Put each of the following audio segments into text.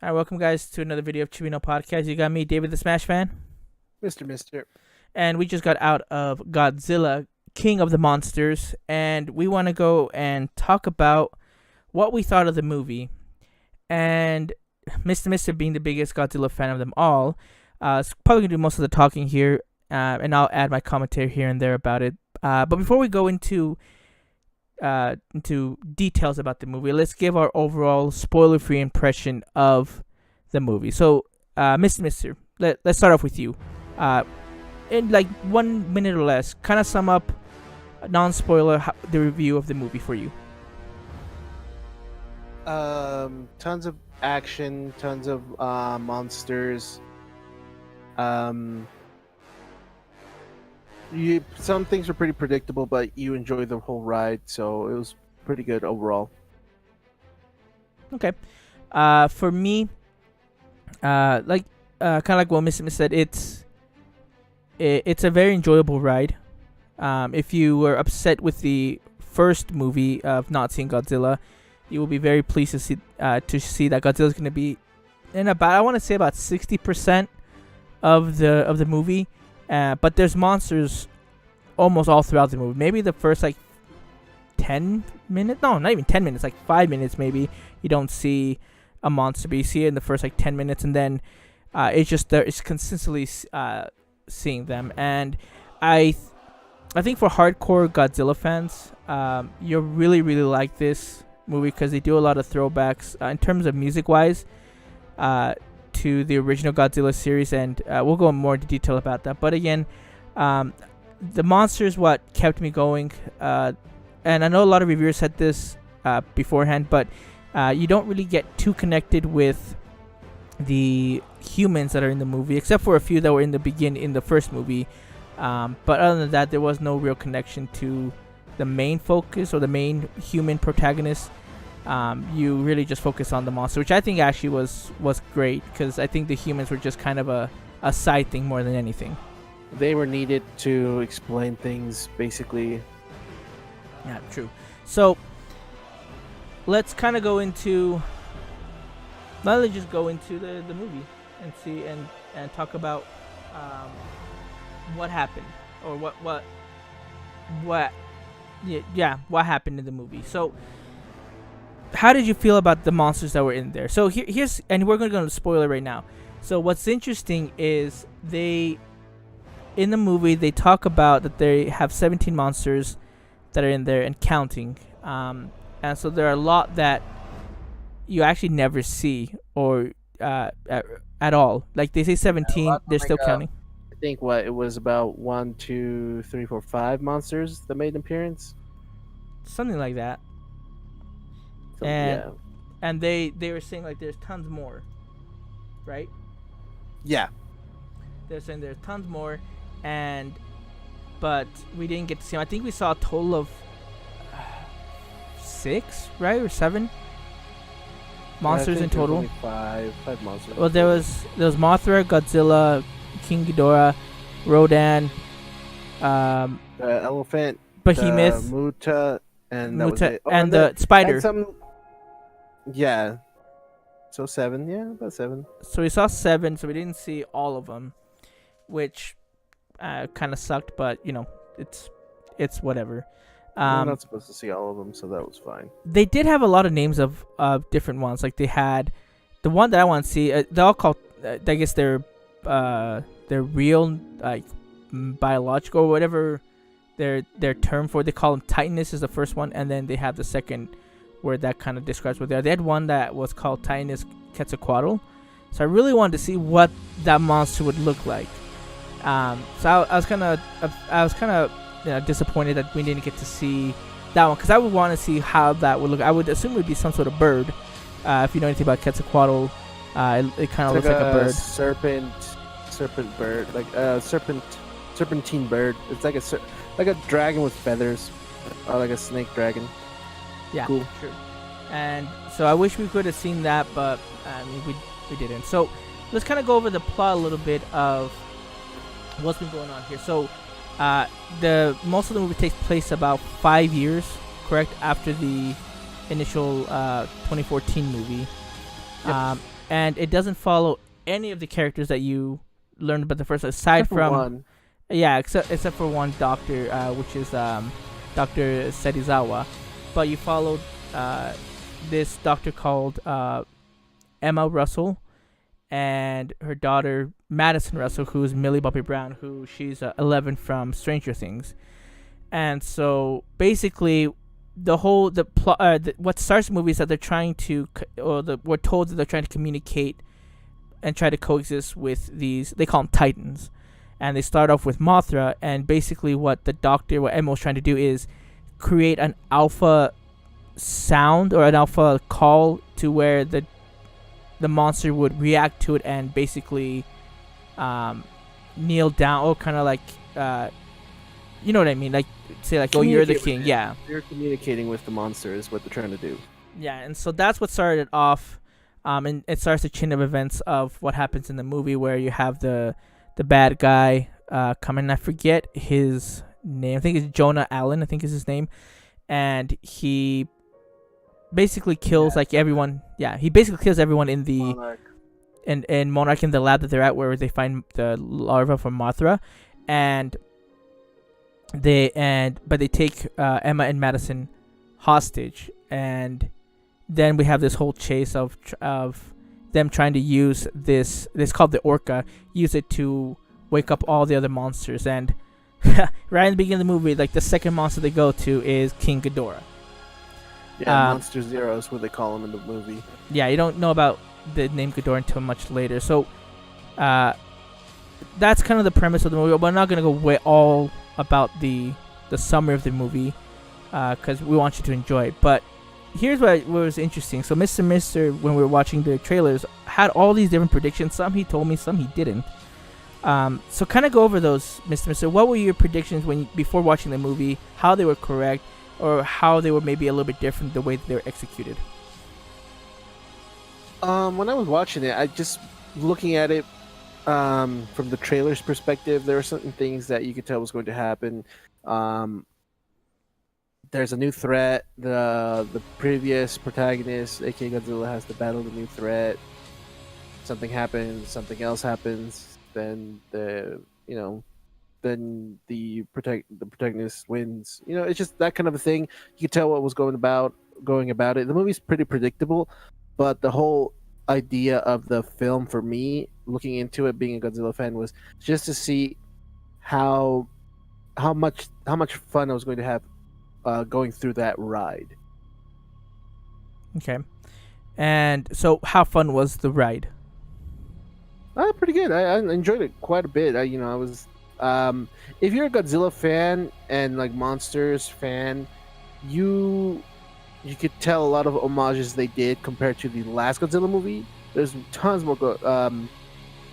All right, welcome guys to another video of Chibino Podcast. You got me, David the Smash Fan, Mister. and we just got out of Godzilla, King of the Monsters, and we want to go and talk about what we thought of the movie. And Mr. being the biggest Godzilla fan of them all, is probably gonna do most of the talking here, and I'll add my commentary here and there about it. But before we go into details about the movie, let's give our overall spoiler-free impression of the movie. So, Mister, let's start off with you. Uh, in like 1 minute or less, kind of sum up, non-spoiler, the review of the movie for you. Tons of action, tons of monsters. Um, some things were pretty predictable, but you enjoy the whole ride, so it was pretty good overall. Okay. For me, kind of like what Mister said, it's a very enjoyable ride. If you were upset with the first movie of not seeing Godzilla, you will be very pleased to see that Godzilla is going to be in about, I want to say, about 60% of the movie. But there's monsters almost all throughout the movie. Maybe the first like 10 minutes, no, not even 10 minutes, like 5 minutes maybe, you don't see a monster, but you see it in the first like 10 minutes, and then it's just there. It's consistently seeing them, and I think for hardcore Godzilla fans, you really like this movie because they do a lot of throwbacks in terms of music wise to the original Godzilla series, and we'll go in more into detail about that. But again, the monsters what kept me going, and I know a lot of reviewers said this beforehand, but you don't really get too connected with the humans that are in the movie, except for a few that were in the first movie. But other than that, there was no real connection to the main focus or the main human protagonist. You really just focus on the monster, which I think actually was great, because I think the humans were just kind of a side thing more than anything. They were needed to explain things, basically. Yeah, true. So let's kind of go into. Let's just go into the movie and see and talk about what happened, or what what happened in the movie. So how did you feel about the monsters that were in there? So here's, and we're going to go into spoiler right now. So what's interesting is in the movie they talk about that they have 17 monsters that are in there and counting, and so there are a lot that you actually never see or at all. Like they say 17, they're still counting. I think it was about 1, 2, 3, 4, 5 monsters that made an appearance. Something like that. So, And yeah. and they were saying like there's tons more, right? Yeah. They're saying there's tons more, but we didn't get to see them. I think we saw a total of 6, right, or 7 monsters in total. Only five monsters. Well, there was Mothra, Godzilla, King Ghidorah, Rodan, The elephant, Behemoth, the Muta, and that was it. Oh, and the spider. and some. Yeah. So 7, yeah, about 7. So we saw 7, so we didn't see all of them, which kind of sucked. But it's whatever. We're not supposed to see all of them, so that was fine. They did have a lot of names of different ones. Like they had the one that I want to see. They're all called. I guess they're real, like biological or whatever their term for. They call them Titanus is the first one, and then they have the second where that kind of describes what they are. They had one that was called Titanus Quetzalcoatl. So I really wanted to see what that monster would look like. So I was kind of disappointed that we didn't get to see that one, because I would want to see how that would look. I would assume it would be some sort of bird. If you know anything about Quetzalcoatl, it kind of looks like a bird. Serpent bird, like a serpentine bird. It's like a dragon with feathers, or like a snake dragon. Yeah, cool. True. And so I wish we could have seen that, but we didn't. So let's kind of go over the plot a little bit of what's been going on here. So the most of the movie takes place about 5 years, correct, after the initial 2014 movie. Yep. and it doesn't follow any of the characters that you learned about the first, aside Except for from one. yeah, except for one doctor, which is Doctor Serizawa, but you followed this doctor called Emma Russell and her daughter Madison Russell, who's Millie Bobby Brown, who she's 11 from Stranger Things. And so basically, the plot, what starts the movie is that they're trying to, we're told that they're trying to communicate and try to coexist with these. They call them Titans, and they start off with Mothra. And basically, what Emma was trying to do is create an alpha sound or an alpha call to where the monster would react to it and basically kneel down, or kind of like you know what I mean, like say like, oh, you're the king. Yeah, they're communicating with the monster is what they're trying to do. Yeah, and so that's what started off, and it starts the chain of events of what happens in the movie, where you have the bad guy come in. I forget his name. I think it's Jonah Allen. I think is his name, and he basically kills like everyone. Yeah, he basically kills everyone in the Monarch. in Monarch, in the lab that they're at, where they find the larva from Mothra, and they take Emma and Madison hostage, and then we have this whole chase of them trying to use this called the Orca, use it to wake up all the other monsters. And right in the beginning of the movie, like the second monster they go to is King Ghidorah. Yeah, Monster Zero is what they call him in the movie. Yeah, you don't know about the name Ghidorah until much later. So that's kind of the premise of the movie, but I'm not going to go way all about the summary of the movie because we want you to enjoy it. But here's what was interesting. So Mr. Mister, when we were watching the trailers, had all these different predictions. Some he told me, some he didn't. So kind of go over those, Mr. Mister. What were your predictions before watching the movie? How they were correct, or how they were maybe a little bit different the way that they were executed? When I was watching it, I just looking at it from the trailer's perspective, there were certain things that you could tell was going to happen. There's a new threat. The previous protagonist, aka Godzilla, has to battle the new threat. Something happens, something else happens. Then the protagonist wins. It's just that kind of a thing. You could tell what was going about it. The movie's pretty predictable, but the whole idea of the film for me, looking into it, being a Godzilla fan, was just to see how much fun I was going to have going through that ride. Okay. And so how fun was the ride? Pretty good. I enjoyed it quite a bit. I was if you're a Godzilla fan and like monsters fan, you could tell a lot of homages they did compared to the last Godzilla movie. There's tons more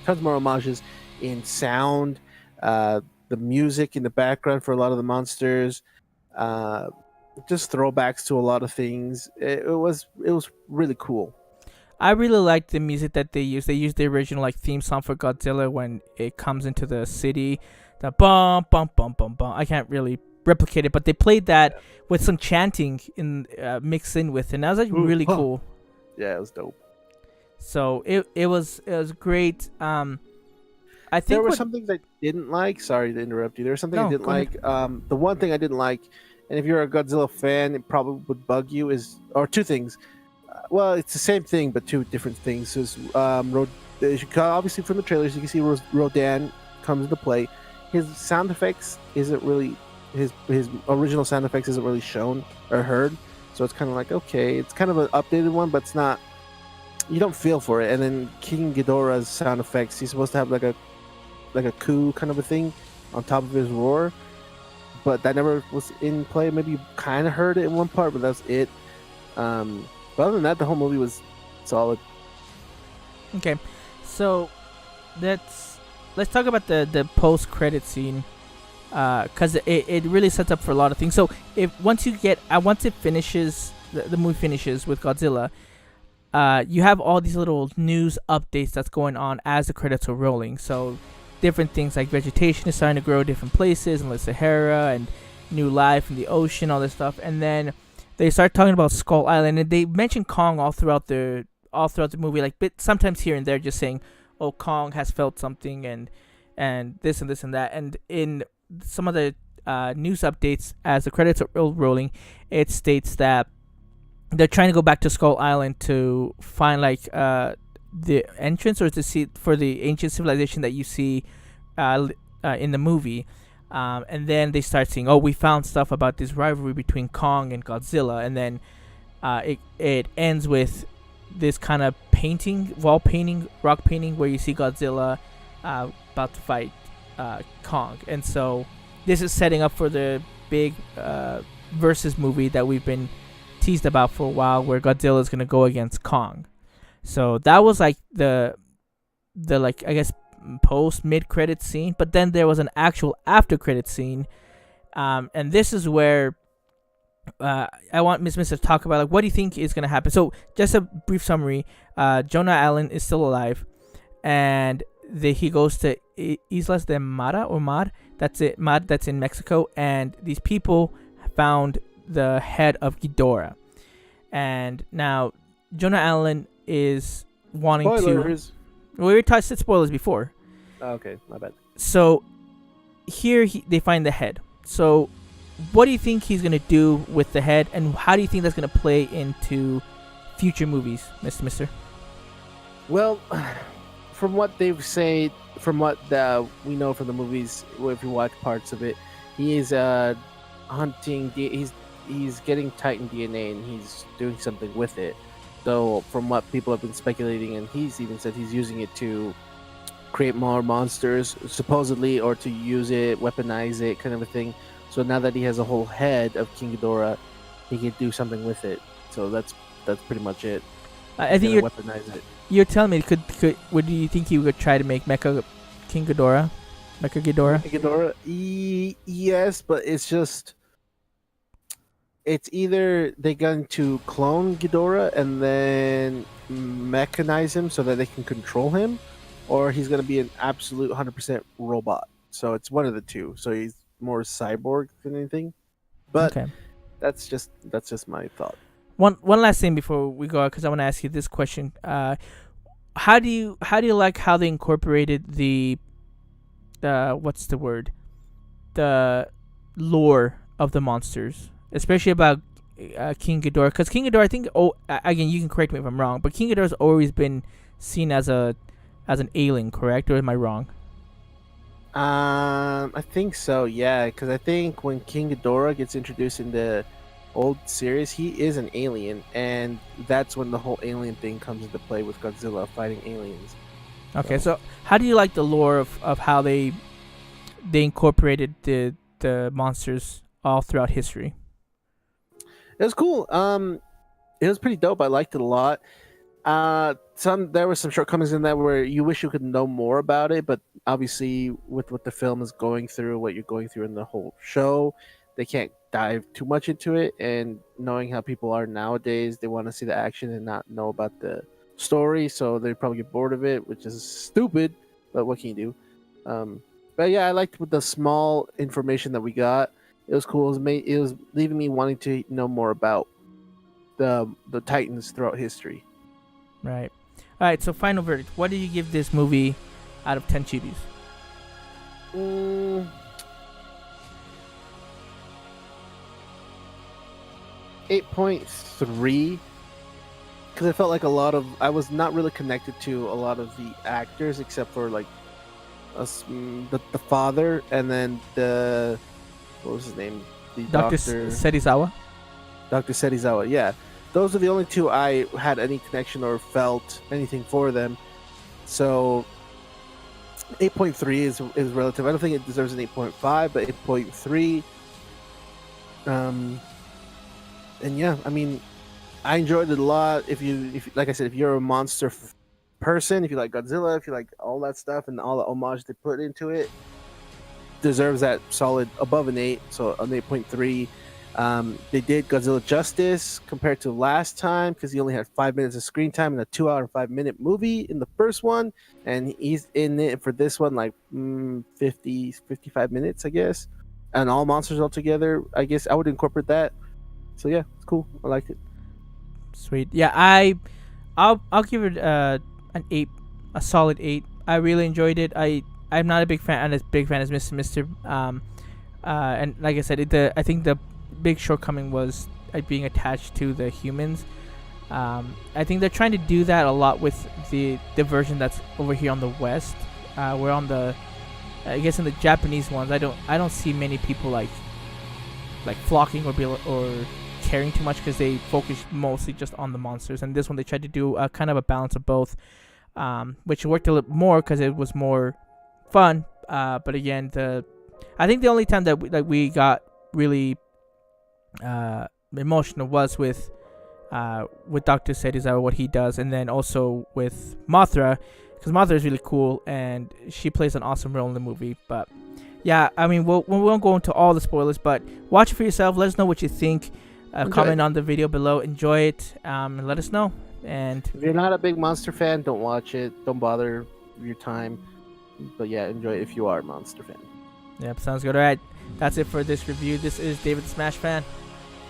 homages in sound, the music in the background for a lot of the monsters, just throwbacks to a lot of things. It was really cool. I really liked the music that they used. They used the original like theme song for Godzilla when it comes into the city. The bum bum bum bum bum. I can't really replicate it, but they played that with some chanting in mixed in with, and that was like really cool. Yeah, it was dope. So it was great. I think there was something that I didn't like. Sorry to interrupt you. There was something I didn't like. The one thing I didn't like, and if you're a Godzilla fan, it probably would bug you, or two things. Well, it's the same thing, but two different things. Is obviously from the trailers, you can see Rodan comes into play. His sound effects isn't really his original sound effects isn't really shown or heard, so it's kind of like, okay, it's kind of an updated one, but it's not. You don't feel for it. And then King Ghidorah's sound effects, he's supposed to have like a coo kind of a thing on top of his roar, but that never was in play. Maybe you kind of heard it in one part, but that's it. But other than that, the whole movie was solid. Okay, so let's talk about the post-credit scene, because it really sets up for a lot of things. So once it finishes, the movie finishes with Godzilla, you have all these little news updates that's going on as the credits are rolling. So different things like vegetation is starting to grow different places in the Sahara, and new life in the ocean, all this stuff, and then they start talking about Skull Island, and they mention Kong all throughout the all throughout the movie, like bit sometimes here and there, just saying, "Oh, Kong has felt something," and this and this and that. And in some of the news updates, as the credits are rolling, it states that they're trying to go back to Skull Island to find like the entrance or to see for the ancient civilization that you see in the movie. And then they start saying, "Oh, we found stuff about this rivalry between Kong and Godzilla," and then it ends with this kind of painting, wall painting, rock painting, where you see Godzilla about to fight Kong, and so this is setting up for the big versus movie that we've been teased about for a while, where Godzilla is gonna go against Kong. So that was like the like, I guess, post mid credit scene, but then there was an actual after credit scene, and this is where I want Miss Miss to talk about, like, what do you think is gonna happen. So just a brief summary: Jonah Allen is still alive, and he goes to Islas de Mara or Mar. That's it, Mar. That's in Mexico, and these people found the head of Ghidorah, and now Jonah Allen is wanting Spoilers. to. We said spoilers before. Oh, okay, my bad. So here they find the head. So what do you think he's gonna do with the head, and how do you think that's gonna play into future movies, Mister? Well, from what they've said, from what we know from the movies, if you watch parts of it, he is hunting. He's getting Titan DNA, and he's doing something with it. So from what people have been speculating, and he's even said he's using it to create more monsters, supposedly, or to use it, weaponize it, kind of a thing. So now that he has a whole head of King Ghidorah, he can do something with it. So that's pretty much it. I think weaponize it. You're telling me would you think he would try to make Mecha King Ghidorah? Mecha Ghidorah? Ghidorah? Yes, but it's just... It's either they're going to clone Ghidorah and then mechanize him so that they can control him, or he's going to be an absolute 100% robot. So it's one of the two. So he's more cyborg than anything. But okay. that's just my thought. One last thing before we go out, because I want to ask you this question. How do you like how they incorporated the what's the word? The lore of the monsters, especially about King Ghidorah, because King Ghidorah, I think, again, you can correct me if I'm wrong, but King Ghidorah's always been seen as an alien, correct? Or am I wrong? I think so, yeah, because I think when King Ghidorah gets introduced in the old series, he is an alien, and that's when the whole alien thing comes into play with Godzilla fighting aliens. Okay, so how do you like the lore of how they incorporated the monsters all throughout history? It was cool. It was pretty dope. I liked it a lot. There were some shortcomings in that where you wish you could know more about it, but obviously with what the film is going through, what you're going through in the whole show, they can't dive too much into it. And knowing how people are nowadays, they want to see the action and not know about the story, so they probably get bored of it, which is stupid. But what can you do? But yeah, I liked with the small information that we got. It was cool. It was leaving me wanting to know more about the Titans throughout history. Right. All right. So final verdict. What do you give this movie out of 10 chibis? 8.3, because I felt like I was not really connected to a lot of the actors except for like the father, and then what was his name? The Dr. Serizawa? Dr. Serizawa, yeah. Those are the only two I had any connection or felt anything for them. So 8.3 is relative. I don't think it deserves an 8.5, but 8.3. And yeah, I mean, I enjoyed it a lot. If like I said, if you're a monster person, if you like Godzilla, if you like all that stuff and all the homage they put into it, deserves that solid above an 8, so an 8.3. They did Godzilla justice compared to last time, because he only had 5 minutes of screen time in a 2 hour and 5 minute movie in the first one, and he's in it for this one like 55 minutes, I guess, and all monsters all together. I guess I would incorporate that. So yeah, it's cool. I liked it. Sweet. Yeah, I I'll give it an 8, a solid 8. I really enjoyed it. I'm not a big fan, as Mr. And like I said, I think the big shortcoming was being attached to the humans. I think they're trying to do that a lot with the version that's over here on the West. We're on the, I guess in the Japanese ones, I don't see many people like flocking or caring too much because they focus mostly just on the monsters. And this one they tried to do a kind of a balance of both, which worked a little more because it was more fun. But again, I think the only time that we got really emotional was with Dr. Serizawa, what he does, and then also with Mothra, because Mothra is really cool and she plays an awesome role in the movie. But yeah, I mean, we won't go into all the spoilers, but watch it for yourself. Let us know what you think. Comment on the video below. Enjoy it, and let us know. And if you're not a big monster fan, don't watch it. Don't bother your time. But yeah, enjoy it if you are a monster fan. Yep, sounds good. All right, that's it for this review. This is David the Smash Fan.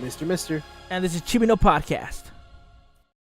Mr. And this is Chibino Podcast.